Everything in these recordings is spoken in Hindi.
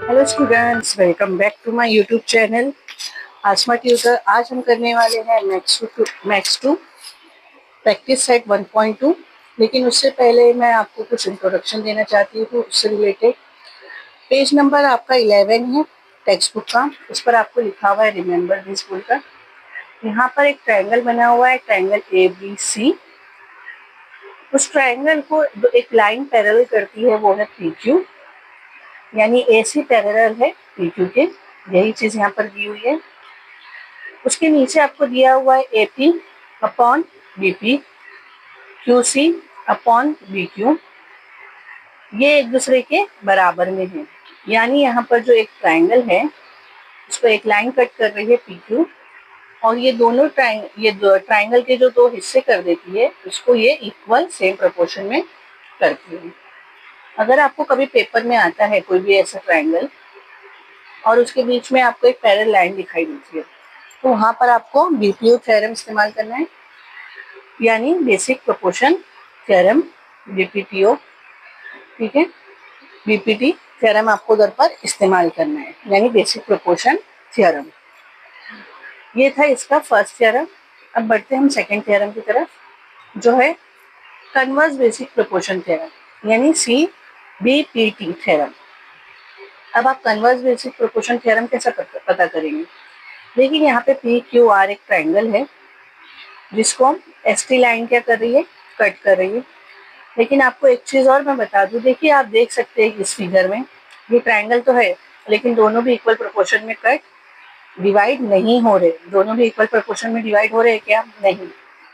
Hello students, welcome back to my YouTube channel Aasma tutor. आज हम करने वाले हैं मैथ्स टू प्रैक्टिस सेट 1.2। लेकिन उससे पहले मैं आपको कुछ इंट्रोडक्शन देना चाहती हूँ उससे रिलेटेड। पेज नंबर आपका 11 है टेक्स्ट बुक का। उस पर आपको लिखा हुआ है रिमेंबर दिस बोलकर। यहाँ पर एक ट्रायंगल बना हुआ है, ट्रायंगल ABC। उस ट्रायंगल को एक लाइन पैरेलल करती है, वो है PQ, यानी AC पैरेलल है PQ के। यही चीज यहाँ पर दी हुई है। उसके नीचे आपको दिया हुआ है AP upon BP, QC upon BQ। ये एक दूसरे के बराबर में है, यानी यहाँ पर जो एक ट्रायंगल है उसको एक लाइन कट कर रही है PQ, और ये ट्रायंगल के जो दो हिस्से कर देती है उसको ये इक्वल सेम प्रोपोर्शन में करती है। अगर आपको कभी पेपर में आता है कोई भी ऐसा ट्रायंगल और उसके बीच में आपको एक पैरेलल लाइन दिखाई देती है, तो वहां पर आपको BPO थ्योरम इस्तेमाल करना है, यानी बेसिक प्रोपोर्शन थ्योरम, BPTO। ठीक है, BPT थ्योरम आपको उधर पर इस्तेमाल करना है, यानी बेसिक प्रोपोर्शन थ्योरम। ये था इसका फर्स्ट थ्योरम। अब बढ़ते हैं हम सेकंड थ्योरम की तरफ, जो है कन्वर्स बेसिक प्रोपोर्शन थ्योरम, यानी CBPT थ्योरम। अब आप कन्वर्स बेसिक प्रोपोर्शन थ्योरम कैसे पता करेंगे? देखिए, यहाँ पे PQR एक ट्रायंगल है जिसको हम ST लाइन क्या कर रही है, कट कर रही है। लेकिन आपको एक चीज और मैं बता दूं, देखिए आप देख सकते हैं इस फिगर में ये ट्रायंगल तो है, लेकिन दोनों भी इक्वल प्रोपोर्शन में कट डिवाइड नहीं हो रहे। दोनों भी इक्वल प्रोपोर्शन में डिवाइड हो रहे हैं क्या? नहीं।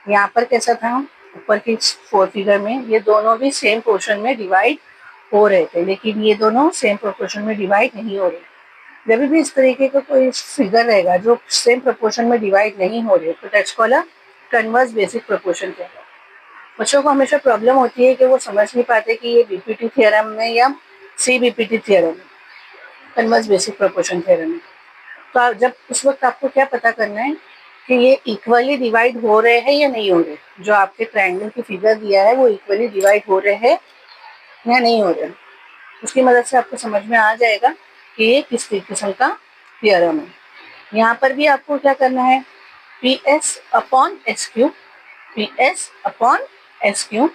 यहाँ पर कैसा था, ऊपर की फोर फिगर में ये दोनों भी सेम पोर्शन में डिवाइड हो रहे थे, लेकिन ये दोनों सेम प्रोपोर्शन में डिवाइड नहीं हो रहे। जब भी इस तरीके का कोई फिगर रहेगा जो सेम प्रोपोर्शन में डिवाइड नहीं हो रहे, तो that's called a converse basic proportion theorem. बच्चों को हमेशा प्रॉब्लम होती है कि वो समझ नहीं पाते कि ये BPT थ्योरम में या CBPT थ्योरम है, कन्वर्स बेसिक प्रोपोर्शन थ्योरम है। तो जब उस वक्त आपको क्या पता करना है कि ये इक्वली डिवाइड हो रहे हैं या नहीं हो रहे। जो आपके ट्रायंगल की फिगर दिया है वो इक्वली डिवाइड हो रहे हैं या नहीं हो रहे, उसकी मदद से आपको समझ में आ जाएगा कि ये किस किस्म का थ्योरम है। यहाँ पर भी आपको क्या करना है, PS upon SQ, PS upon SQ,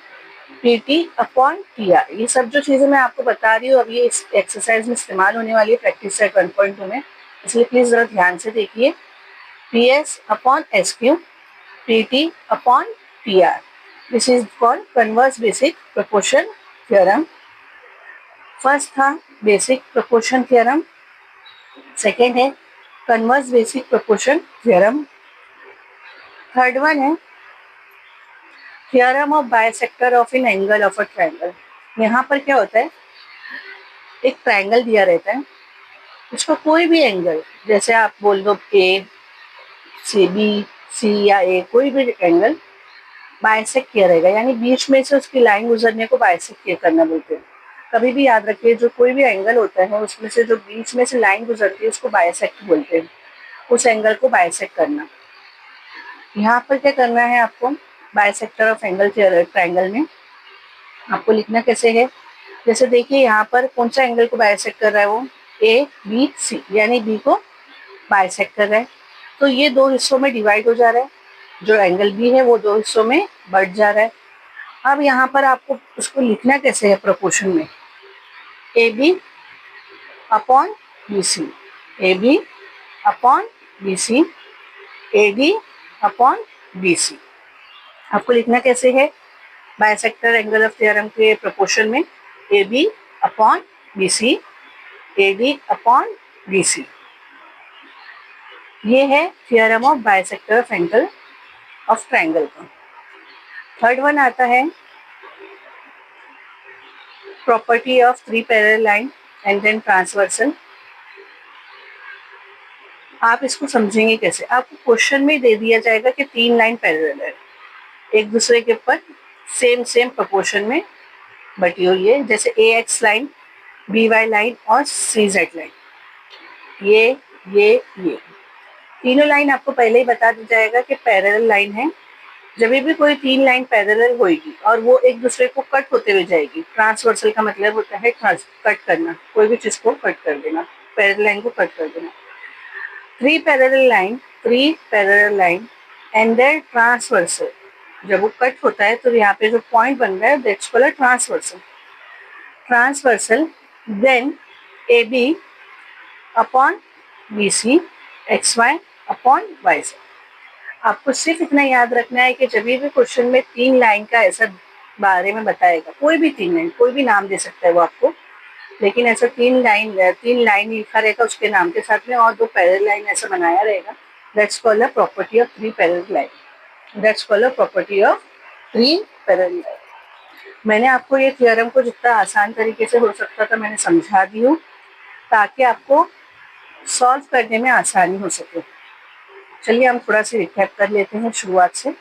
PT upon TR। ये सब जो चीजें मैं आपको बता रही हूँ अब ये इस एक्सरसाइज में इस्तेमाल होने वाली है प्रैक्टिस सेट 1.2 में, इसलिए प्लीज जरा ध्यान से देखिए। PS upon SQ, PT upon TR, this is called converse basic proportion theorem. First था बेसिक प्रोपोर्शन थ्योरम, सेकेंड है converse basic proportion theorem, third one है theorem of bisector of an angle of a triangle. यहाँ पर क्या होता है, एक ट्रायंगल दिया रहता है, उसको कोई भी एंगल, जैसे आप बोल दो ABC या A, कोई भी एंगल बाइसेक्ट किया रहेगा, यानी बीच में से उसकी लाइन गुजरने को बाइसेक्ट करना बोलते हैं। कभी भी याद रखिए, जो कोई भी एंगल होता है उसमें से जो बीच में से लाइन गुजरती है उसको बाइसेक्ट बोलते हैं, उस एंगल को बाइसेक्ट करना। यहाँ पर क्या करना है आपको, बाइसेक्टर ऑफ एंगल ट्रायंगल में आपको लिखना कैसे है, जैसे देखिए यहाँ पर कौन सा एंगल को बाइसेक्ट कर रहा है, वो ABC, यानी B को बाइसेक्ट कर रहा है। तो ये दो हिस्सों में डिवाइड हो जा रहा है, जो एंगल B है वो दो हिस्सों में बढ़ जा रहा है। अब यहाँ पर आपको उसको लिखना कैसे है प्रोपोर्शन में, AB upon BC, AB upon BC, AD upon BC। आपको लिखना कैसे है, बाइसेक्टर एंगल ऑफ थ्योरम के प्रोपोर्शन में AB upon BC, AD upon BC। ये है theorem of bisector of angle of triangle का। थर्ड वन आता है property of three parallel line and then transversal. आप इसको समझेंगे कैसे, आपको क्वेश्चन में दे दिया जाएगा कि तीन लाइन पैरेलल है, एक दूसरे के ऊपर सेम सेम प्रोपोर्शन में बटी हुई है, जैसे AX लाइन, BY लाइन और CZ लाइन। ये तीनों लाइन आपको पहले ही बता दिया जाएगा कि पैरेलल लाइन है, जब भी कोई तीन लाइन पैरेलल होगी और वो एक दूसरे को कट होते हुए जाएगी, ट्रांसवर्सल का मतलब होता है कट करना, कोई भी चीज को कट कर देना, पैरेलल लाइन को कट कर देना। Three parallel line and then transversal, जब वो कट होता है तो यहाँ पे जो पॉइंट बन रहा है that's called transversal then A B upon B C X Y upon Y से। आपको सिर्फ इतना याद रखना है कि जब भी क्वेश्चन में तीन लाइन का ऐसा बारे में बताएगा, कोई भी तीन लाइन, कोई भी नाम दे सकता है वो आपको, लेकिन ऐसा तीन लाइन लिखा रहेगा उसके नाम के साथ में और दो पैरेलल लाइन ऐसा बनाया रहेगा, that's called a property of three parallel line. That's called a property of three parallel line. मैंने आपको ये थ्योरम को जितना आसान तरीके से हो सकता था मैंने समझा दी हूँ, ताकि आपको सॉल्व करने में आसानी हो सके। चलिए हम थोड़ा सा रिकैप कर लेते हैं शुरुआत से।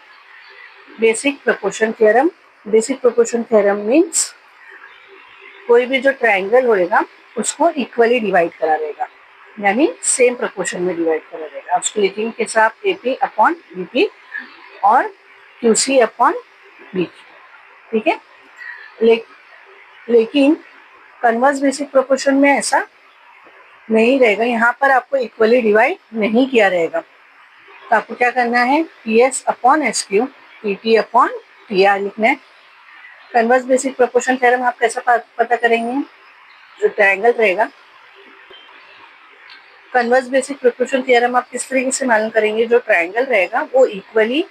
Basic proportion theorem. Basic proportion theorem means कोई भी जो ट्रायंगल होएगा उसको इक्वली डिवाइड करा रहेगा, यानी सेम प्रोपोर्शन में डिवाइड करा रहेगा। उसको लिखेंगे के साथ एपी अपॉन बीपी और क्यूसी अपॉन बी, ठीक है। लेकिन कन्वर्स बेसिक प्रोपोर्शन में ऐसा नहीं रहेगा, यहाँ पर आपको इक्वली डिवाइड नहीं किया रहेगा। तो आपको क्या करना है, P S upon S Q, P T upon T R लिखना है। कन्वर्स बेसिक प्रोपोर्शन थ्योरम आप कैसा पता करेंगे, जो ट्रायंगल रहेगा, कन्वर्स बेसिक प्रोपोर्शन थ्योरम आप किस तरीके से मालूम करेंगे, जो ट्रायंगल रहेगा वो इक्वली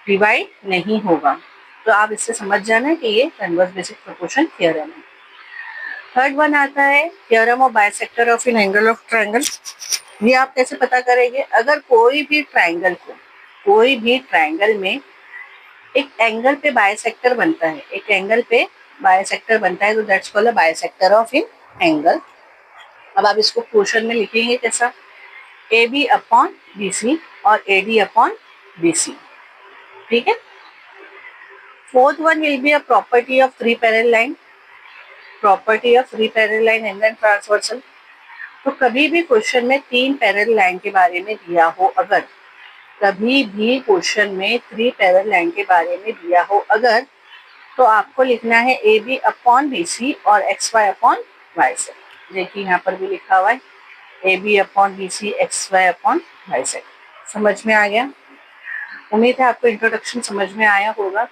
डिवाइड नहीं होगा। तो आप इससे समझ जाना कि ये कन्वर्स बेसिक प्रोपोर्शन थ्योरम है। थर्ड वन आता है theorem of bisector of an angle of triangle. ये आप कैसे पता करेंगे, अगर कोई भी ट्रायंगल में एक एंगल पे बाइसेक्टर बनता है, एक एंगल पे बाइसेक्टर बनता है, तो that's called a bisector of an angle. अब आप इसको क्वेश्चन में लिखेंगे कैसा, A B upon B C और A D upon B C, ठीक है। Fourth one will be a property of three parallel line, property of three parallel line and then transversal. तो कभी भी क्वेश्चन में तीन पैरेलल लाइन के बारे में दिया हो, अगर कभी भी क्वेश्चन में थ्री पैरेलल लाइन के बारे में दिया हो अगर, तो आपको लिखना है A B upon B C और एक्स वाई अपॉन वाई से। देखिए यहाँ पर भी लिखा हुआ है A B upon B C X Y upon Y से। समझ में आ गया? उम्मीद है आपको इंट्रोडक्शन समझ में आया होगा।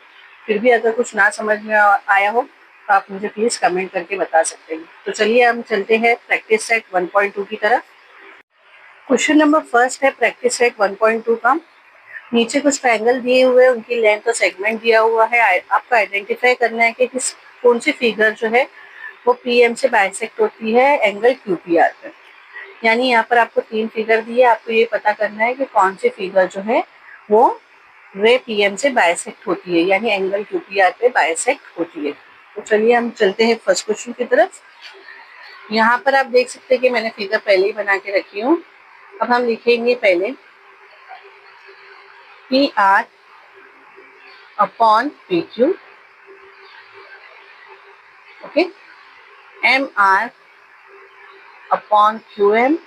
फिर भी अगर कुछ ना समझ में आया हो तो आप मुझे प्लीज कमेंट करके बता सकते हैं। तो चलिए हम चलते हैं प्रैक्टिस सेट 1.2 की तरफ। क्वेश्चन नंबर फर्स्ट है प्रैक्टिस सेट 1.2 का। नीचे कुछ ट्रायंगल दिए हुए हैं, उनकी लेंथ और सेगमेंट दिया हुआ है। आपको आइडेंटिफाई करना है कि कौन सी फिगर जो है वो पीएम से बाइसेक्ट होती है एंगल क्यूपीआर पे। यानी यहाँ पर आपको तीन फिगर दी है, आपको ये पता करना है कि कौन सी फिगर जो है वो रे पीएम से बाइसेक्ट होती है, यानी एंगल क्यूपीआर पे बाइसेक्ट होती है। तो चलिए हम चलते हैं फर्स्ट क्वेश्चन की तरफ। यहाँ पर आप देख सकते हैं कि मैंने फिगर पहले ही बना के रखी हूँ। अब हम लिखेंगे पहले P R upon P Q, okay, M R upon Q M.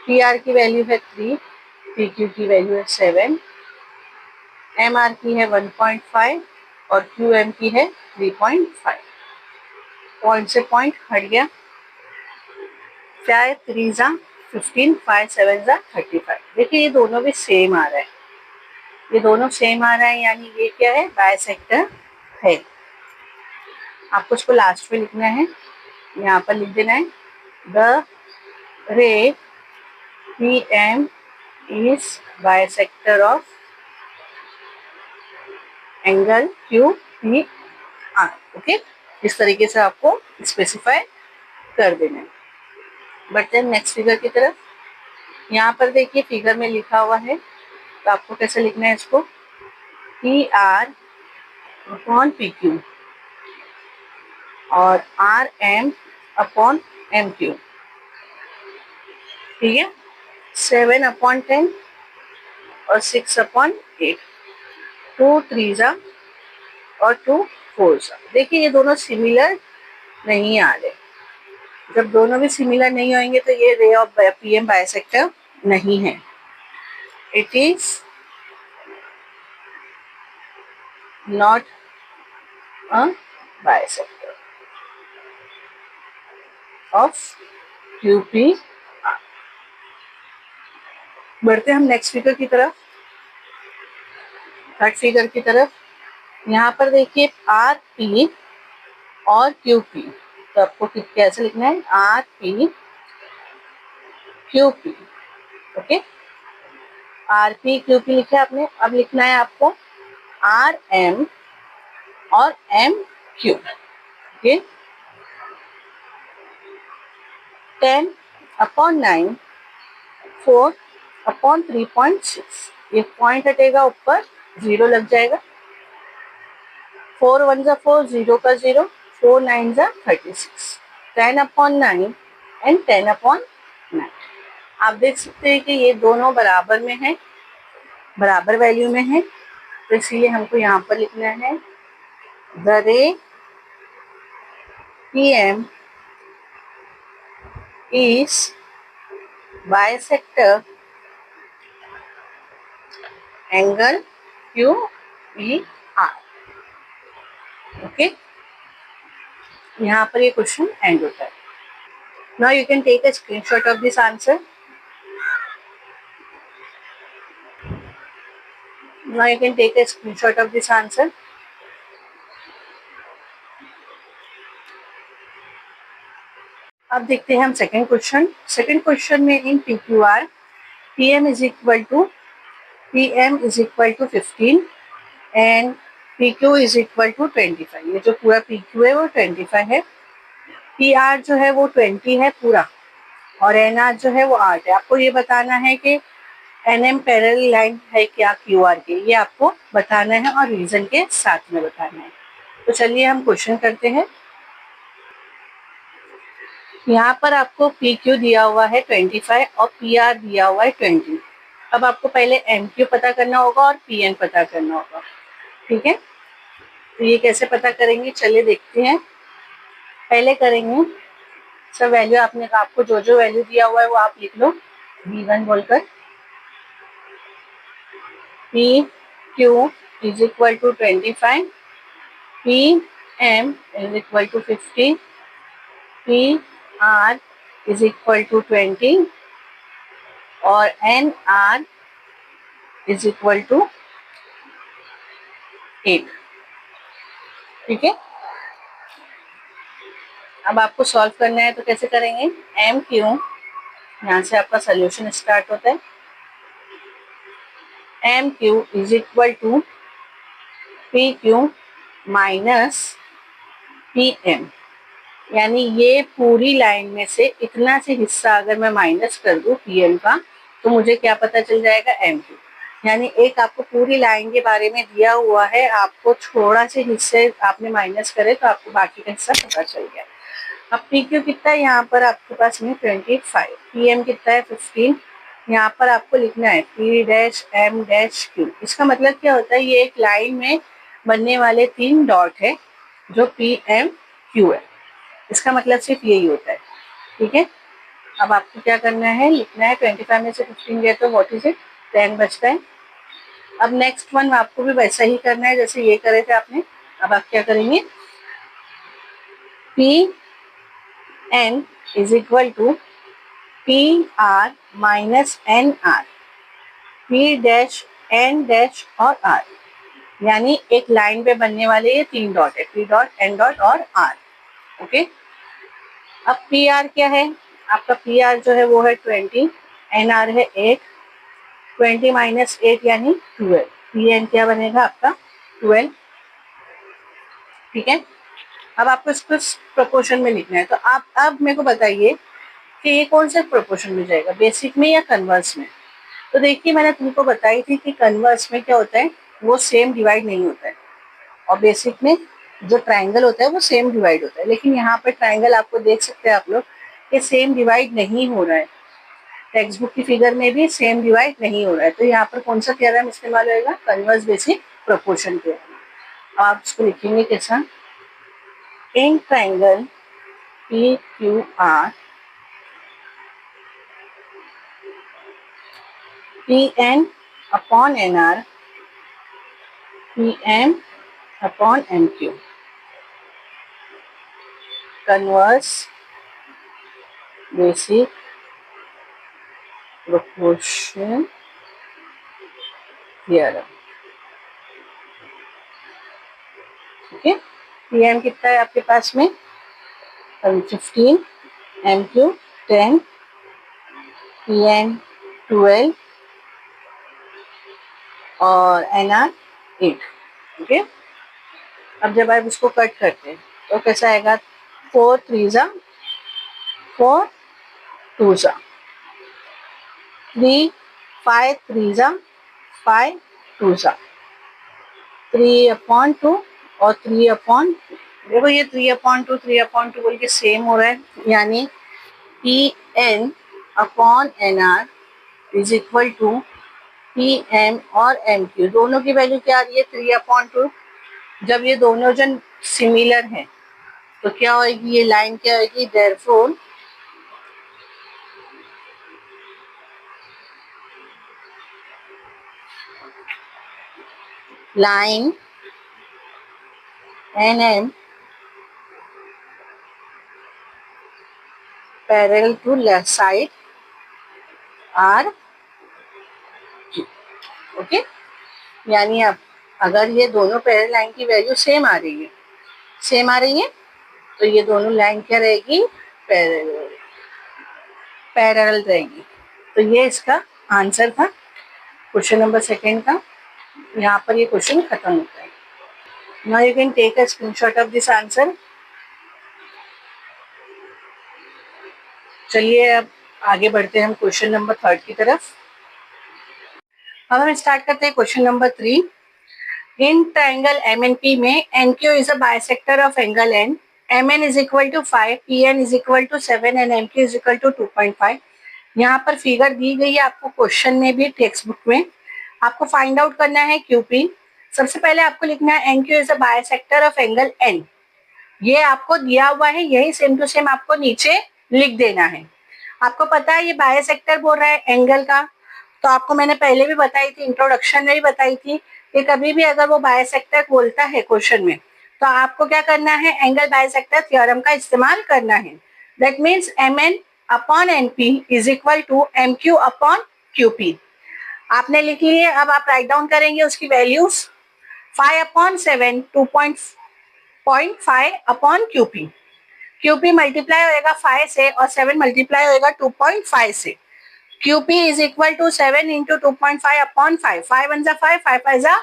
P R की वैल्यू है 3, पी क्यू की वैल्यू है 7, एम आर की है 1.5 और क्यू एम की है 3.5। पॉइंट से पॉइंट हट गया, 5 3 जा 15, 5 7 जा 35। देखिए ये दोनों भी सेम आ रहा है, ये दोनों सेम आ रहा है, यानी ये क्या है, बाइसेक्टर है। आपको इसको लास्ट में लिखना है, यहाँ पर लिख देना है the ray P M is bisector of angle Q P R, okay. इस तरीके से आपको स्पेसिफाई कर देना है। बढ़ते हैं नेक्स्ट फिगर की तरफ। यहाँ पर देखिए फिगर में लिखा हुआ है, तो आपको कैसे लिखना है इसको, P R upon P Q और R M upon M Q, ठीक है। 7 अपॉन 10 और 6 अपॉन 8, 2 3 जा और 2 4 जा। देखिए ये दोनों सिमिलर नहीं आ रहे। जब दोनों भी सिमिलर नहीं होंगे तो ये रे ऑफ पीएम बाइसेक्टर नहीं है। It is not a bisector of QP। बढ़ते हम नेक्स्ट फिगर की तरफ, थर्ड फिगर की तरफ। यहाँ पर देखिए आर पी और क्यू पी, तो आपको कैसे लिखना है, R P Q P. Okay, R P Q P लिखा आपने। अब लिखना है आपको आर एम और एम क्यू। ओके, 10/9, 4/3.6। ये पॉइंट हटेगा ऊपर, जीरो लग जाएगा। 4 1 जा 4, 0 का 0, 4 9 जा 36, 10/9 एंड 10/9। आप देख सकते हैं कि ये दोनों बराबर में है, बराबर वैल्यू में है, तो इसीलिए हमको यहाँ पर लिखना है the ray P M is bisector angle Q P R. Okay, यहाँ पर ये क्वेश्चन एंड होता है। Now you can take a screenshot of this answer. Now you can take a screenshot of this answer. अब देखते हैं हम सेकंड क्वेश्चन। सेकंड क्वेश्चन में in P Q R P M is equal to 15 and P Q is equal to 25। ये जो पूरा पी क्यू है वो 25 है, पी आर जो है वो 20 है पूरा, और एन आर जो है वो 8 है। आपको ये बताना है कि एन एम पैरेलल लाइन है क्या क्यू आर के, ये आपको बताना है और रीजन के साथ में बताना है। तो चलिए हम क्वेश्चन करते हैं। यहाँ पर आपको पी क्यू दिया हुआ है 25 और पी आर दिया हुआ है 20। अब आपको पहले एम क्यू पता करना होगा और पी एन पता करना होगा। ठीक है, तो ये कैसे पता करेंगे, चलिए देखते हैं। पहले करेंगे सब वैल्यू आपको जो जो वैल्यू दिया हुआ है वो आप लिख लो V1 बोलकर। P Q is equal to 25, P M is equal to 50, P R is equal to 20 और N R is equal to 8। ठीक है, अब आपको सॉल्व करना है तो कैसे करेंगे, एम क्यू, यहाँ से आपका सोल्यूशन स्टार्ट होता है। M Q is equal to P Q minus P M, यानी ये पूरी लाइन में से इतना से हिस्सा अगर मैं माइनस कर दूं पी एम का, तो मुझे क्या पता चल जाएगा, एम क्यू। यानी एक आपको पूरी लाइन के बारे में दिया हुआ है, आपको थोड़ा से हिस्से आपने माइनस करे तो आपको बाकी का हिस्सा पता चल गया। अब पी क्यू कितना है यहाँ पर आपके पास में 25, पी एम कितना है 15। यहाँ पर आपको लिखना है P dash M dash Q. इसका मतलब क्या होता है, ये एक लाइन में बनने वाले 3 डॉट है जो पी एम क्यू है, इसका मतलब सिर्फ यही होता है। ठीक है, अब आपको क्या करना है, लिखना है 25 में से 15 गया तो व्हाट इज इट, 10 बचता है। अब नेक्स्ट वन आपको भी वैसा ही करना है जैसे ये करे थे आपने। अब आप क्या करेंगे, P N is equal to P R minus N R, P dash N dash और आर, यानी एक लाइन पे बनने वाले ये 3 डॉट है, पी डॉट एन डॉट और आर। ओके, अब पी आर क्या है, आपका पी आर जो है वो है 20, एन आर है 8, 20 माइनस 8 यानी 12, पी एन क्या बनेगा आपका 12। ठीक है, अब आपको इसको प्रोपोर्शन में लिखना है, तो आप अब मेरे को बताइए कि ये कौन से प्रोपोर्शन में जाएगा, बेसिक में या कन्वर्स में। तो देखिए मैंने तुमको बताई थी कि कन्वर्स में क्या होता है, वो सेम डिवाइड नहीं होता है, और बेसिक में जो ट्राइंगल होता है वो सेम डिवाइड होता है। लेकिन यहाँ पर ट्राइंगल आपको देख सकते हैं आप लोग कि सेम डिवाइड नहीं हो रहा है, टेक्स्ट बुक की फिगर में भी सेम डिवाइड नहीं हो रहा है। तो यहाँ पर कौन सा थ्योरम इस्तेमाल होगा, कन्वर्स बेसिक प्रोपोर्शन थ्योरम। आप इसको लिखेंगे कैसा, in triangle P Q R P N upon N R, P M upon M Q, converse basic proportion theorem. ठीक है, पी एम कितना है आपके पास में 15, एम क्यू 10, पी एन 12 और एन आर 8। ठीक है, अब जब आप इसको कट करते हैं तो कैसा आएगा, 4 3 4 2 3 5 3 5 2 3/2 और 3/2। देखो ये 3/2 बोल के सेम हो रहा है, यानी P N upon N R is equal to P M और एम क्यू, दोनों की वैल्यू क्या आ रही है 3/2। जब ये दोनों जन सिमिलर हैं तो क्या होगी, ये लाइन क्या होगी, therefore line N M parallel to left side R. Okay, यानी अब अगर ये दोनों पैरेलल लाइन की वैल्यू सेम आ रही है, सेम आ रही है, तो ये दोनों लाइन क्या रहेगी, पैरेलल पैरेलल रहेगी। तो ये इसका आंसर था क्वेश्चन नंबर 2 का। यहाँ पर ये क्वेश्चन खत्म होता है। Now you can take a screenshot of this answer. चलिए अब आगे बढ़ते हैं हम क्वेश्चन नंबर 3 की तरफ। अब हम स्टार्ट करते हैं question number 3। In triangle M N P में N Q is a bisector of angle N, M N is equal to 5, P N is equal to 7 and M Q is equal to 2.5। यहाँ पर फिगर दी गई है आपको क्वेश्चन में भी, टेक्स्ट बुक में। आपको फाइंड आउट करना है क्यूपी। सबसे पहले आपको लिखना है N Q is a bisector of angle N. ये आपको दिया हुआ है, यही सेम टू सेम आपको नीचे लिख देना है। आपको पता है ये बाइसेक्टर बोल रहा है एंगल का, तो आपको मैंने पहले भी बताई थी, इंट्रोडक्शन में भी बताई थी कि कभी भी अगर वो बाइसेक्टर बोलता है क्वेश्चन में तो आपको क्या करना है, एंगल बाइसेक्टर थ्योरम का इस्तेमाल करना है। That means M N upon N P is equal to M Q upon Q P. आपने लिख लिए, अब आप राइट डाउन करेंगे उसकी values. 5/7 2.5 upon Q P. Q P multiply होएगा 5 से और 7 मल्टीप्लाई होएगा 2.5 से। Q P is equal to 7 into 2.5 upon 5। 5 1 जा 5, 5 5 जा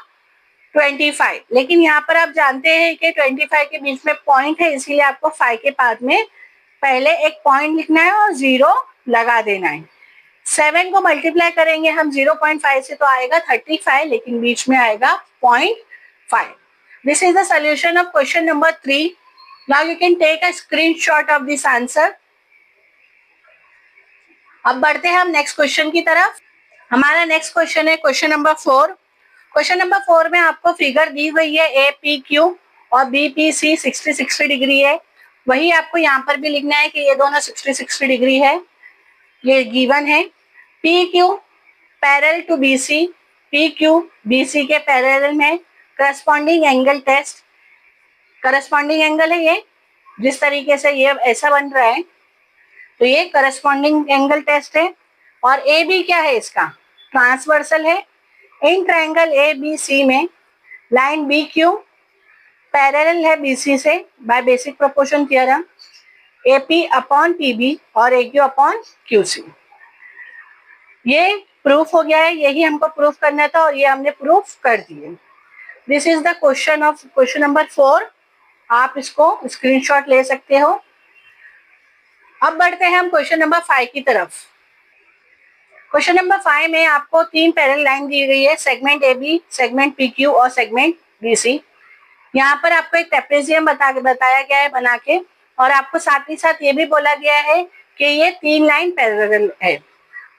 25। लेकिन यहाँ पर आप जानते हैं कि 25 के बीच में पॉइंट है, इसीलिए आपको 5 के बाद में पहले एक पॉइंट लिखना है और 0 लगा देना है। 7 को मल्टीप्लाई करेंगे हम 0.5 से तो आएगा 35, लेकिन बीच में आएगा 0.5। This is the solution of question number 3। Now you can take a screenshot of this answer. अब बढ़ते हैं हम नेक्स्ट क्वेश्चन की तरफ। हमारा नेक्स्ट क्वेश्चन है क्वेश्चन नंबर 4। क्वेश्चन नंबर 4 में आपको फिगर दी हुई है ए पी क्यू और बी पी सी 60 डिग्री है। वही आपको यहाँ पर भी लिखना है कि ये दोनों 60 डिग्री है, ये गिवन है। P Q parallel to B C, P Q B C के पैरेलल में, corresponding angle test. Corresponding angle है ये, जिस तरीके से ये ऐसा बन रहा है तो ये करस्पॉन्डिंग एंगल टेस्ट है। और ए बी क्या है, इसका ट्रांसवर्सल है। In triangle A B C में लाइन बी क्यू पैरेलल है बी सी से by basic proportion theorem, A P upon P B और A Q upon Q C. ये प्रूफ हो गया है, यही हमको प्रूफ करना था और ये हमने प्रूफ कर दिए। This is the question of question number 4। आप इसको स्क्रीनशॉट ले सकते हो। अब बढ़ते हैं हम क्वेश्चन नंबर 5 की तरफ। क्वेश्चन नंबर 5 में आपको 3 पैरेलल लाइन दी गई है, segment A B, segment P Q और सेगमेंट बी सी। यहाँ पर आपको एक ट्रेपेजियम बताया गया है बना के, और आपको साथ ही साथ ये भी बोला गया है कि ये 3 लाइन पैरेलल है।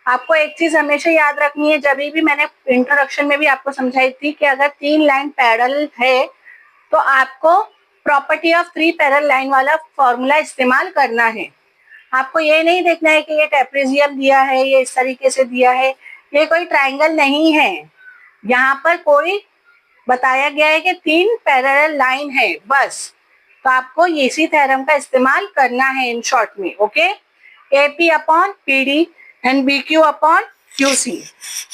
आपको एक चीज हमेशा याद रखनी है, जब भी मैंने इंट्रोडक्शन में भी आपको समझाई थी कि अगर 3 लाइन पैरेलल है तो आपको प्रॉपर्टी ऑफ 3 पैरेलल लाइन वाला फॉर्मूला इस्तेमाल करना है। आपको ये नहीं देखना है कि ये ट्रेपेजियम दिया है, ये इस तरीके से दिया है, ये कोई ट्रायंगल नहीं है। यहाँ पर कोई बताया गया है कि 3 पैरेलल लाइन है बस, तो आपको इसी थ्योरम का इस्तेमाल करना है इन शॉर्ट में। Okay, AP upon PD and BQ upon QC,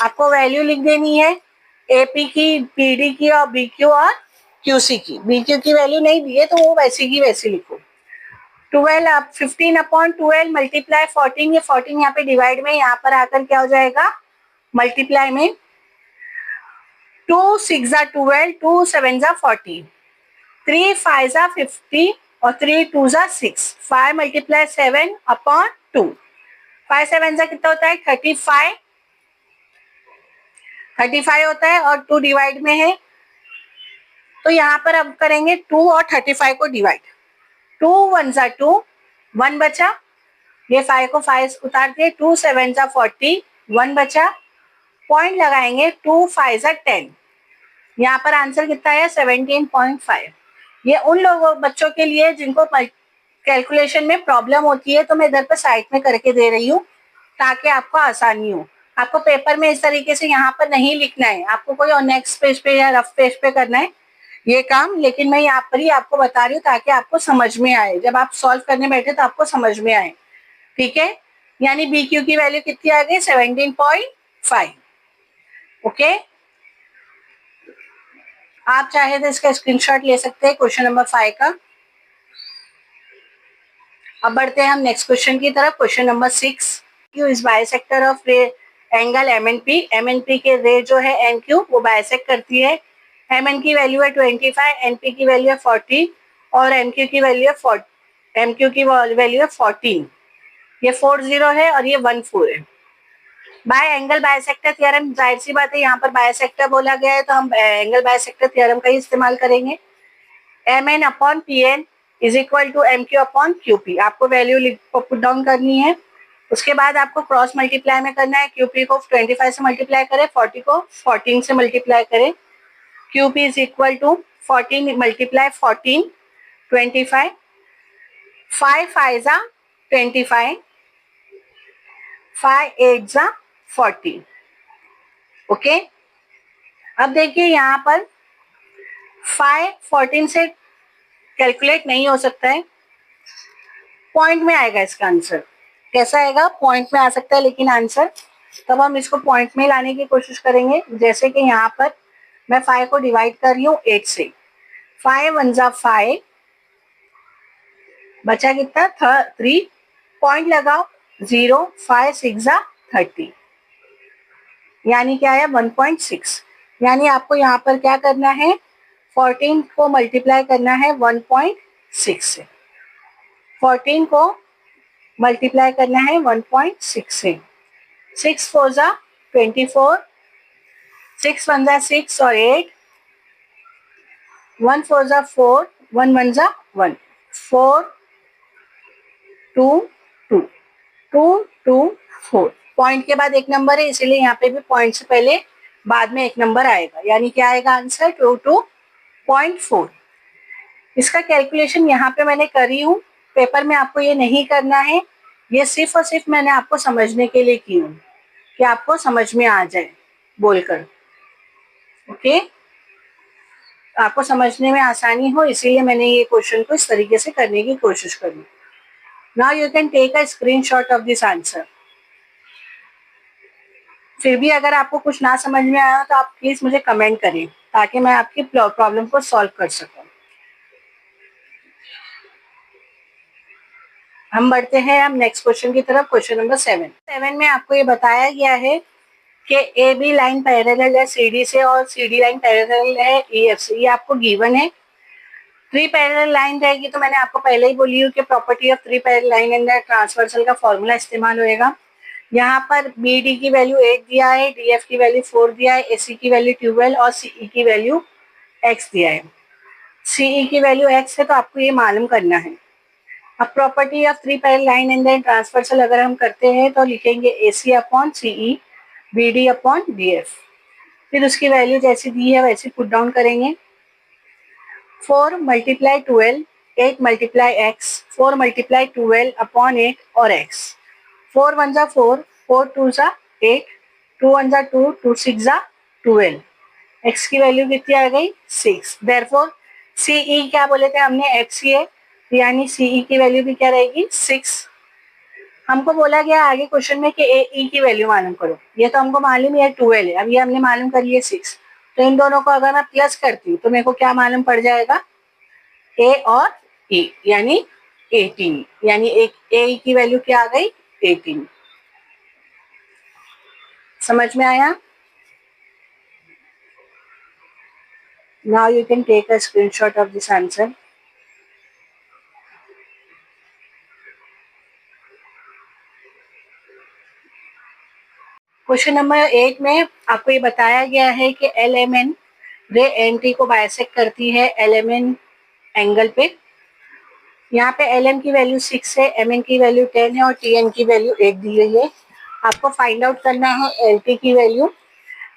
आपको वैल्यू लिख देनी है AP की, PD की और BQ और QC की। BQ की वैल्यू नहीं दी है तो वो वैसी की वैसी लिखो। 12 अब 15 अपॉन 12 मल्टीप्लाई 14, ये 14 यहाँ पे डिवाइड में, यहाँ पर आकर क्या हो जाएगा मल्टीप्लाई में। 2 6 जा 12, 2 7 जा 40, 3 5 जा 50 और 3 2 जा 6, 5 मल्टीप्लाई 7 अपॉन 2, 5 7 जा कितना होता है 35, 35 होता है और 2 डिवाइड में है, तो यहाँ पर अब करेंगे 2 और 35 को डिवाइड। 2 1 जा 2, 1 बचा, ये 5 को 5 उतार दिए, 2 7 जा 40, 1 बचा, पॉइंट लगाएंगे, 2 5 जा 10, यहाँ पर आंसर कितना है 17.5। ये उन लोगों बच्चों के लिए जिनको कैलकुलेशन में प्रॉब्लम होती है, तो मैं इधर पर साइड में करके दे रही हूँ ताकि आपको आसानी हो। आपको पेपर में इस तरीके से यहाँ पर नहीं लिखना है, आपको कोई और नेक्स्ट पेज पे या रफ पेज पे करना है ये काम, लेकिन मैं यहाँ पर ही आपको बता रही हूँ ताकि आपको समझ में आए, जब आप सॉल्व करने बैठे तो आपको समझ में आए। ठीक है, यानी BQ की वैल्यू कितनी आ गई 17.5। ओके, आप चाहे तो इसका स्क्रीनशॉट ले सकते हैं क्वेश्चन नंबर 5 का। अब बढ़ते हैं हम नेक्स्ट क्वेश्चन की तरफ। Question number 6, Q is bisector of रे एंगल MNP। MNP के रे जो है NQ वो बाइसेक्ट करती है। MN की वैल्यू है 25, NP की वैल्यू है 40 और MQ की वैल्यू है 40, MQ की वैल्यू है 14। ये 40 है और ये 14 है। बाय एंगल बाइसेक्टर थ्योरम, जाहिर सी बात है यहाँ पर बाइसेक्टर बोला गया है तो हम एंगल बाइसेक्टर थ्योरम का ही इस्तेमाल करेंगे। MN upon PN is equal to MQ upon QP, आपको वैल्यू पुट डाउन करनी है। उसके बाद आपको क्रॉस मल्टीप्लाई में करना है, QP को 25 से मल्टीप्लाई करें, 40 को 14 से मल्टीप्लाई करें। QP is equal to 14 multiply 14, 25, 5 5 जा 25, 5 8 जा 40। ओके, अब देखिए यहाँ पर 5 14 से कैलकुलेट नहीं हो सकता है, पॉइंट में आएगा इसका आंसर। कैसा आएगा, पॉइंट में आ सकता है, लेकिन आंसर तब हम इसको पॉइंट में लाने की कोशिश करेंगे। जैसे कि यहाँ पर मैं 5 को डिवाइड कर रही हूँ 8 से, 5 1 जा 5, बचा कितना 3, पॉइंट लगाओ 0, 5 6 जा 30, यानी क्या है 1.6। यानी आपको यहाँ पर क्या करना है 14 को मल्टीप्लाई करना है 1.6 से, 14 को मल्टीप्लाई करना है 1.6 से। 6 4 जा 24, 6 1 जा 6 और 8, 1 4 जा 4, 1 1 जा 1, 4 2 2 2 2 4। पॉइंट के बाद एक नंबर है, इसीलिए यहाँ पे भी पॉइंट से पहले बाद में एक नंबर आएगा, यानी क्या आएगा आंसर 22.4। इसका कैलकुलेशन यहाँ पे मैंने करी हूँ, पेपर में आपको ये नहीं करना है, ये सिर्फ और सिर्फ मैंने आपको समझने के लिए की हूँ कि आपको समझ में आ जाए बोलकर। ओके, आपको समझने में आसानी हो, इसीलिए मैंने ये क्वेश्चन को इस तरीके से करने की कोशिश करी। Now you can take a screenshot of this answer. फिर भी अगर आपको कुछ ना समझ में आया तो आप प्लीज मुझे कमेंट करें ताकि मैं आपकी प्रॉब्लम को सॉल्व कर सकूं। हम बढ़ते हैं हम नेक्स्ट क्वेश्चन की तरफ। क्वेश्चन नंबर 7 में आपको ये बताया गया है कि AB लाइन पैरेलल है CD से और CD लाइन पैरेलल है EF से, ये आपको गिवन है। 3 पैरेलल लाइन रहेगी तो मैंने आपको पहले ही बोली हूँ कि property of 3 parallel line and transversal का फॉर्मूला इस्तेमाल होएगा। यहाँ पर BD की वैल्यू 8 दिया है, DF की वैल्यू 4 दिया है, AC की वैल्यू 12 और CE की वैल्यू x दिया है। CE की वैल्यू x है तो आपको ये मालूम करना है। अब property of 3 parallel line and then transversal अगर हम करते हैं तो लिखेंगे AC upon CE, BD upon DF, फिर उसकी वैल्यू जैसी दी है वैसे पुट डाउन करेंगे। 4 multiply 12, 8 multiply x, 4 multiply 12 upon 8 और x, 4 1 जा 4, 4 2 जा 8, 2 1 जा 2, 2 6 जा 12, x की वैल्यू कितनी आ गई 6। देयरफॉर CE क्या बोले थे हमने, x ही है, यानी CE की वैल्यू भी क्या रहेगी 6। हमको बोला गया आगे क्वेश्चन में कि AE की वैल्यू मालूम करो, ये तो हमको मालूम है 12 है, अब ये हमने मालूम कर लिए 6। तो इन दोनों को अगर मैं प्लस करती हूँ तो मेरे को क्या मालूम पड़ जाएगा, A और E यानी 18, यानी एक AE की वैल्यू क्या आ गई 18। समझ में आया? Now you can take a screenshot of this answer. Question number 8 में आपको ये बताया गया है कि LMN रे एंटी को बाइसेक्ट करती है LMN एंगल पे। यहाँ पे LM की वैल्यू 6 है, MN की वैल्यू 10 है और TN की वैल्यू 8 दी गई है। आपको फाइंड आउट करना है LT की वैल्यू।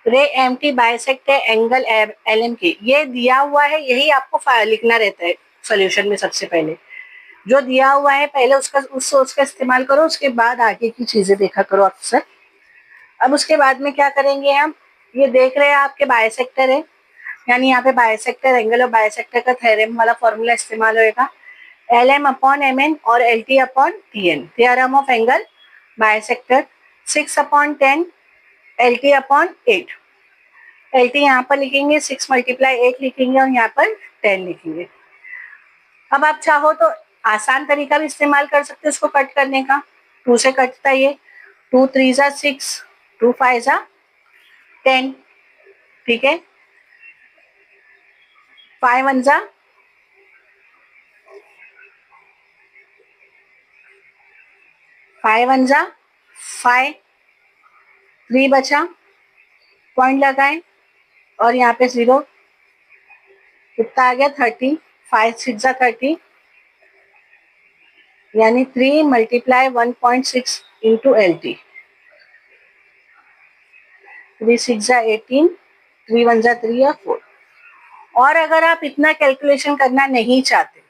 रे एमटी बाइसेक्ट है एंगल LM की, ये दिया हुआ है, यही आपको लिखना रहता है सोल्यूशन में। सबसे पहले जो दिया हुआ है पहले उसका उस सोच का इस्तेमाल करो, उसके बाद आगे की चीजें देखा करो अक्सर। अब उसके बाद में क्या करेंगे हम, ये देख रहे हैं आपके बाइसेक्टर है, यानी यहाँ पे बाइसेक्टर एंगल और बाइसेक्टर का थ्योरम वाला फॉर्मूला इस्तेमाल होएगा। LM अपॉन MN और LT upon TN, theorem of angle bisector. 6 upon 10 LT upon 8। LT यहाँ पर लिखेंगे 6 मल्टीप्लाई 8 लिखेंगे और यहाँ पर 10 लिखेंगे। अब आप चाहो तो आसान तरीका भी इस्तेमाल कर सकते हो इसको कट करने का। 2 से कटता है ये, 2 3 जा 6, 2 5 जा 10, ठीक है। 5 1 जा 5 1 जा 5, 3 बचा, पॉइंट लगाएं और यहाँ पे 0, कितना आ गया 30, 5 6 जा 30, यानी 3 मल्टीप्लाई 1.6 इंटू LT, 3 6 जा 18, 3 1 जा 3 या 4। और अगर आप इतना कैलकुलेशन करना नहीं चाहते,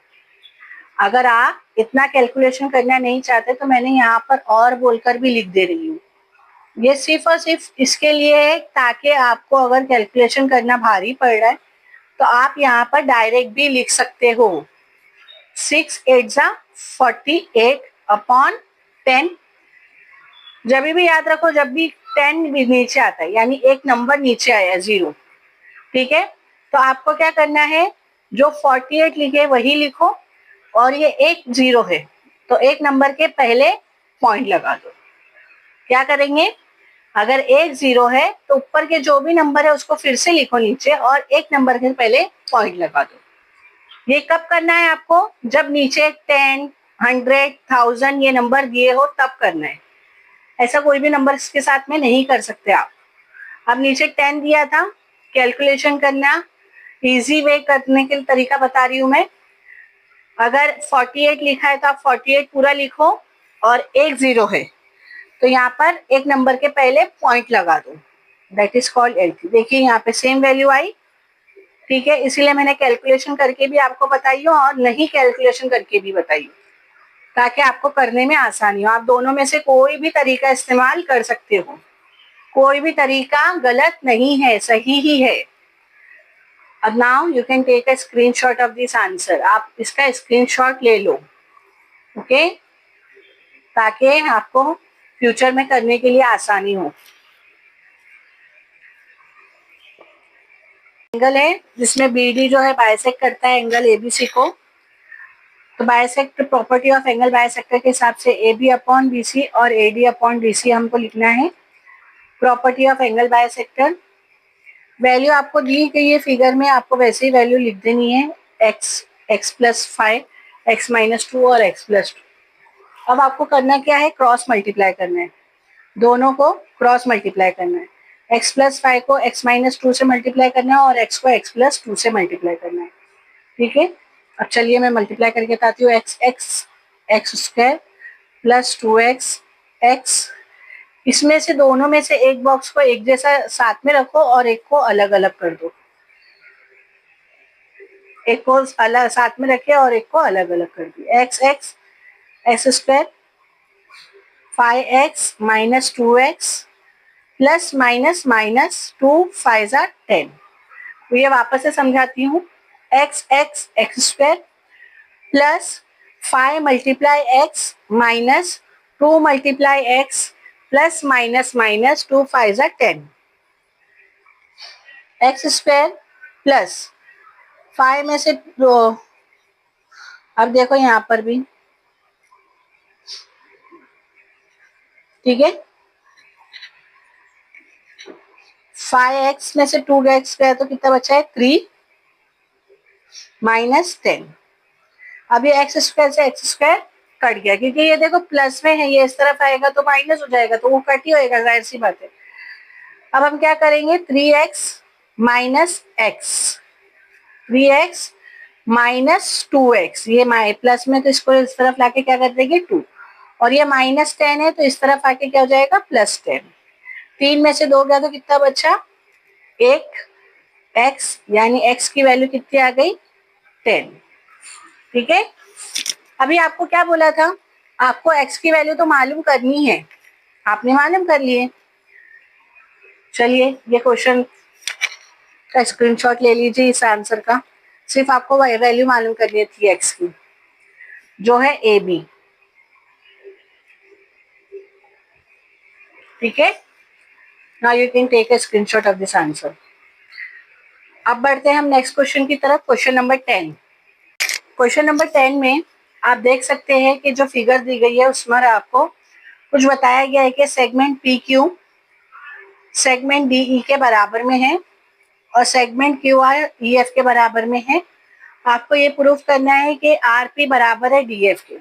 अगर आप इतना कैलकुलेशन करना नहीं चाहते तो मैंने यहाँ पर और बोलकर भी लिख दे रही हूँ। ये सिर्फ और सिर्फ इसके लिए है ताकि आपको अगर कैलकुलेशन करना भारी पड़ रहा है तो आप यहाँ पर डायरेक्ट भी लिख सकते हो। 6 8 जा 48 अपॉन 10। जब भी याद रखो, जब भी 10 भी नीचे आता है यानी एक नंबर नीचे आया 0, ठीक है, तो आपको क्या करना है, जो 48 लिखे वही लिखो और ये एक 0 है तो एक नंबर के पहले पॉइंट लगा दो। क्या करेंगे, अगर एक 0 है तो ऊपर के जो भी नंबर है उसको फिर से लिखो नीचे और एक नंबर के पहले पॉइंट लगा दो। ये कब करना है आपको, जब नीचे 10 100 1000 ये नंबर दिए हो तब करना है। ऐसा कोई भी नंबर इसके साथ में नहीं कर सकते आप। अब नीचे 10 दिया था, कैलकुलेशन करना इजी वे करने के तरीका बता रही हूँ मैं। अगर 48 लिखा है तो आप 48 पूरा लिखो और एक 0 है तो यहाँ पर एक नंबर के पहले पॉइंट लगा दो, दैट इज कॉल्ड LT। देखिए यहाँ पे सेम वैल्यू आई, ठीक है, इसीलिए मैंने कैलकुलेशन करके भी आपको बताई हो और नहीं कैलकुलेशन करके भी बताई हो ताकि आपको करने में आसानी हो। आप दोनों में से कोई भी तरीका इस्तेमाल कर सकते हो, कोई भी तरीका गलत नहीं है, सही ही है। अब now you can take a screenshot of this answer, आप इसका स्क्रीनशॉट ले लो, ओके, ताकि आपको फ्यूचर में करने के लिए आसानी हो। एंगल है जिसमें BD जो है बाइसेक्ट करता है एंगल ABC को, तो bisect property of angle bisector के हिसाब से AB अपॉन BC और AD अपॉन DC हमको लिखना है। Property of angle bisector, value आपको दी गई है फिगर में, आपको वैसे ही वैल्यू लिख देनी है, x प्लस 5, x माइनस 2 और x प्लस 2। अब आपको करना क्या है, क्रॉस मल्टीप्लाई करना है, दोनों को क्रॉस मल्टीप्लाई करना है। x प्लस 5 को x माइनस 2 से मल्टीप्लाई करना है और x को x प्लस 2 से मल्टीप्लाई करना है, ठीक है। अब चलिए मैं मल्टीप्लाई करके बताती हूँ। x square plus 2x x, इसमें से दोनों में से एक बॉक्स को एक जैसा साथ में रखो और एक को अलग अलग कर दो, एक को अलग साथ में रखे और एक को अलग अलग कर दिया। x square 5x minus 2x plus minus minus 2 5 10, ये वापस से समझाती हूँ। X x x square plus 5 multiply x minus 2 multiply x plus minus minus 2 5 ज़ा 10 एक्स स्क्वायर प्लस 5 में से दो। अब देखो यहाँ पर भी ठीक है, 5x में से 2x गया तो कितना बचा है 3 माइनस 10। अब ये एक्स स्क्वायर से एक्स स्क्वायर कट गया, क्योंकि ये देखो प्लस में है, ये इस तरफ आएगा तो माइनस हो जाएगा, तो वो कट ही होएगा, जाहिर सी बात है। अब हम क्या करेंगे 3x minus x, 3x minus 2x, ये प्लस में तो इसको इस तरफ लाके क्या कर देंगे 2, और ये माइनस 10 है तो इस तरफ आके क्या हो जाएगा प्लस 10। 3 में से 2 गया तो कितना बचा 1 x, यानी x की वैल्यू कितनी आ गई 10। ठीक है, अभी आपको क्या बोला था, आपको x की वैल्यू तो मालूम करनी है, आपने मालूम कर लिए। चलिए ये क्वेश्चन का स्क्रीनशॉट ले लीजिए इस आंसर का, सिर्फ आपको वैल्यू मालूम करनी थी x की, जो है ए बी। ठीक है, now you can take a screenshot of this answer. अब बढ़ते हैं हम नेक्स्ट क्वेश्चन की तरफ, क्वेश्चन नंबर 10। क्वेश्चन नंबर 10 में आप देख सकते हैं कि जो फिगर दी गई है उसमें आपको कुछ बताया गया है कि segment P Q segment D E के बराबर में है और segment Q R E F के बराबर में है। आपको ये प्रूफ करना है कि आर पी बराबर है डी एफ के।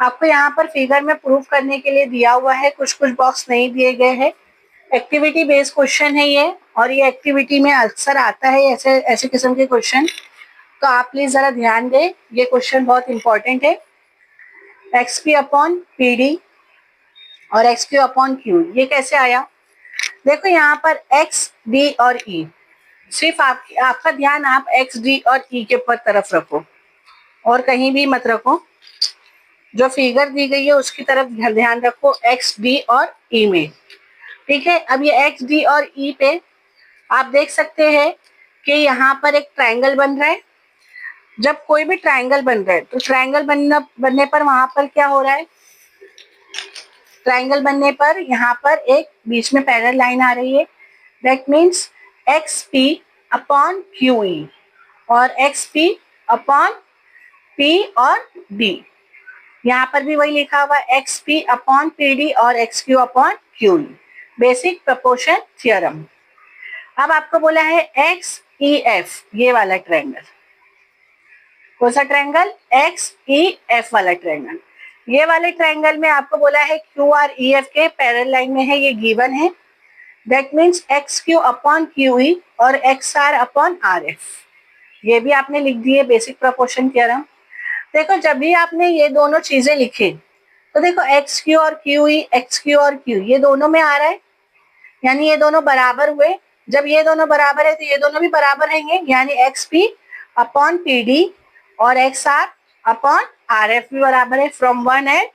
आपको यहाँ पर फिगर में प्रूफ करने के लिए दिया हुआ है, कुछ कुछ बॉक्स नहीं दिए गए हैं। एक्टिविटी बेस्ड क्वेश्चन है ये, और ये एक्टिविटी में अक्सर आता है ऐसे ऐसे किस्म के क्वेश्चन, तो आप प्लीज जरा ध्यान दें, ये क्वेश्चन बहुत इंपॉर्टेंट है। X P upon P D और एक्स क्यू अपॉन क्यू, ये कैसे आया? देखो यहाँ पर एक्स डी और ई, सिर्फ आपका ध्यान आप एक्स डी और ई के ऊपर तरफ रखो और कहीं भी मत रखो। जो फिगर दी गई है उसकी तरफ ध्यान रखो, एक्स डी और ई में। ठीक है, अब ये एक्स डी और ई पे आप देख सकते हैं कि यहाँ पर एक ट्रायंगल बन रहा है। जब कोई भी ट्रायंगल बन रहा है तो ट्रायंगल बनने पर वहां पर क्या हो रहा है, ट्रायंगल बनने पर यहाँ पर एक बीच में पैरेलल लाइन आ रही है, that means X P upon Q E और एक्स पी अपॉन पी और डी। यहाँ पर भी वही लिखा हुआ X P upon P D और X Q upon Q E, basic proportion theorem. अब आपको बोला है एक्स ई एफ, ये वाला ट्रायंगल, कौन सा ट्रायंगल? एक्स ई एफ वाला ट्रायंगल। ये वाले ट्रायंगल में आपको बोला है क्यू आर ई एफ के पैरेलल लाइन में है, ये गिवन है, that means X Q upon Q E और X R upon R F, ये भी आपने लिख दिए बेसिक प्रपोर्शन थ्योरम। देखो जब भी आपने ये दोनों चीजें लिखे तो देखो एक्स क्यू और क्यू ई, एक्स क्यू और क्यू ये दोनों में आ रहा है, यानी ये दोनों बराबर हुए। जब ये दोनों बराबर है तो ये दोनों भी बराबर रहेंगे, यानी X P upon P D और X R upon R F भी बराबर है फ्रॉम 1 एंड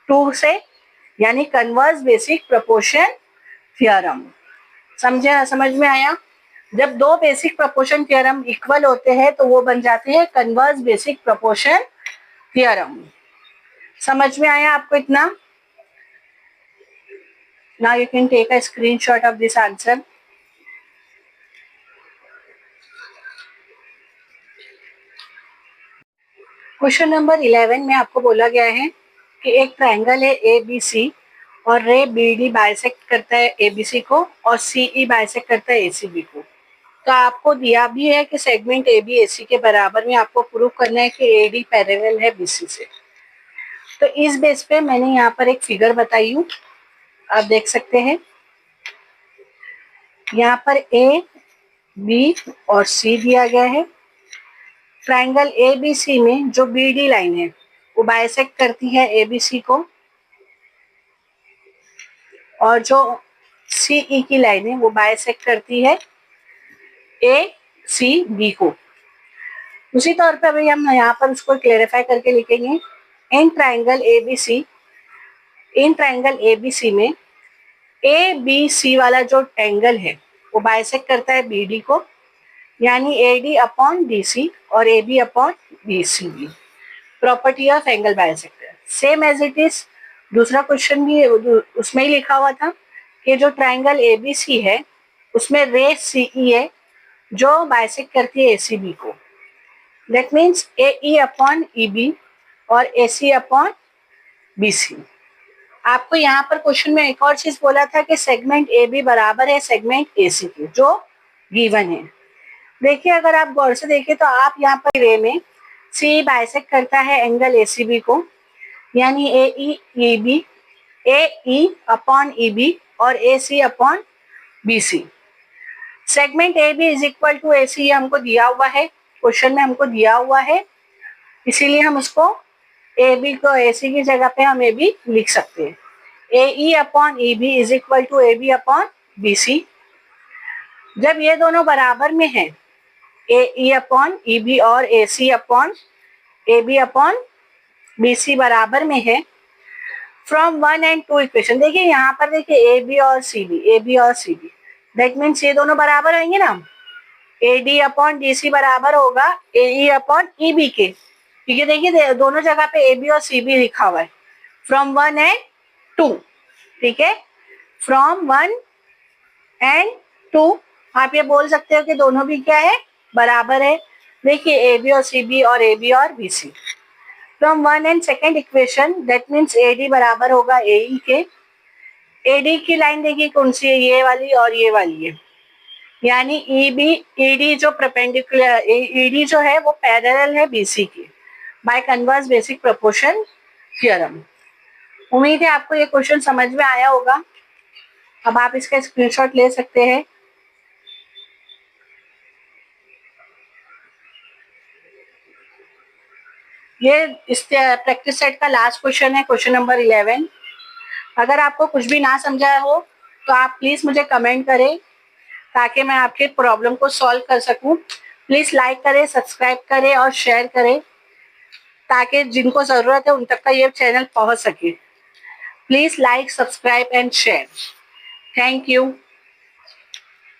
2 से, यानी कन्वर्स बेसिक प्रपोर्शन थ्योरम। समझे, समझ में आया? जब दो बेसिक प्रपोर्शन थ्योरम इक्वल होते हैं तो वो बन जाते हैं कन्वर्स बेसिक प्रपोर्शन थ्योरम। समझ में आया आपको इतना? Now you can take a screenshot of this answer. Question number 11 में आपको बोला गया है कि एक ट्रायंगल है ए बी सी और रे बी डी बाइसेक्ट करता है ए बी सी को और सी ई बाइसेक्ट करता है ए सी बी को। तो आपको दिया भी है कि सेगमेंट ए बी ए सी के बराबर में आपको प्रूव करना है कि ए डी पैरेलल है बी सी से। तो इस बेस पे मैंने यहाँ पर एक फिगर बताई हूँ, आप देख सकते हैं यहाँ पर ए बी और सी दिया गया है। ट्रायंगल ए बी सी में जो बी डी लाइन है वो बाइसेक्ट करती है ए बी सी को, और जो सी ई की लाइन है वो बाइसेक्ट करती है ए सी बी को। उसी तौर पे अभी हम यहाँ पर उसको क्लेरिफाई करके लिखेंगे, in triangle A B C में ए बी सी वाला जो एंगल है वो बाइसेक्ट करता है बी डी को, यानी AD अपॉन DC और AB upon BCB, property of angle bisector. Same as it is दूसरा क्वेश्चन भी उसमें ही लिखा हुआ था कि जो ट्राइंगल ABC है उसमें रे CE है जो बाइसेक्ट करती है ACB को। That means AE upon EB और AC अपॉन BC। आपको यहाँ पर क्वेश्चन में एक और चीज बोला था कि सेगमेंट AB बराबर है सेगमेंट AC के, जो गिवन है। देखिए अगर आप गौर से देखिए तो आप यहाँ पर रे में C बाइसेक्ट करता है एंगल ACB को, यानी AE अपॉन EB और AC upon BC। Segment AB is equal to AC हमको दिया हुआ है, क्वेश्चन में हमको दिया हुआ है, इसीलिए हम उसको AB को AC की जगह पे हम AB लिख सकते हैं। AE upon EB is equal to AB upon BC। जब ये दोनों बराबर में है, AE अपॉन EB और AC upon AB upon BC बराबर में है, फ्रॉम 1 and 2 इक्वेशन, देखिए यहाँ पर देखिए AB और CB, दैट मीन्स ये दोनों बराबर होंगे ना। AD अपॉन DC बराबर होगा AE अपॉन EB के, क्योंकि देखिए दोनों जगह पे AB और CB लिखा हुआ है, फ्रॉम 1 and 2, ठीक है। फ्रॉम 1 and 2 आप ये बोल सकते हो कि दोनों भी क्या है, बराबर है। देखिए AB और CB और AB और BC। From 1 and second equation, that means AD बराबर होगा AE के। AD की लाइन देखिए कौन सी है, ये वाली और ये वाली है, यानी ED जो परपेंडिकुलर ED जो है वो पैरेलल है BC की by converse basic proportion theorem. उम्मीद है आपको ये क्वेश्चन समझ में आया होगा। अब आप इसका स्क्रीनशॉट ले सकते हैं। ये इस प्रैक्टिस सेट का लास्ट क्वेश्चन है, क्वेश्चन नंबर 11। अगर आपको कुछ भी ना समझा हो तो आप प्लीज मुझे कमेंट करें ताकि मैं आपके प्रॉब्लम को सॉल्व कर सकूं। प्लीज लाइक करें, सब्सक्राइब करें और शेयर करें ताकि जिनको जरूरत है उन तक का ये चैनल पहुंच सके। Please like, subscribe and share. Thank you.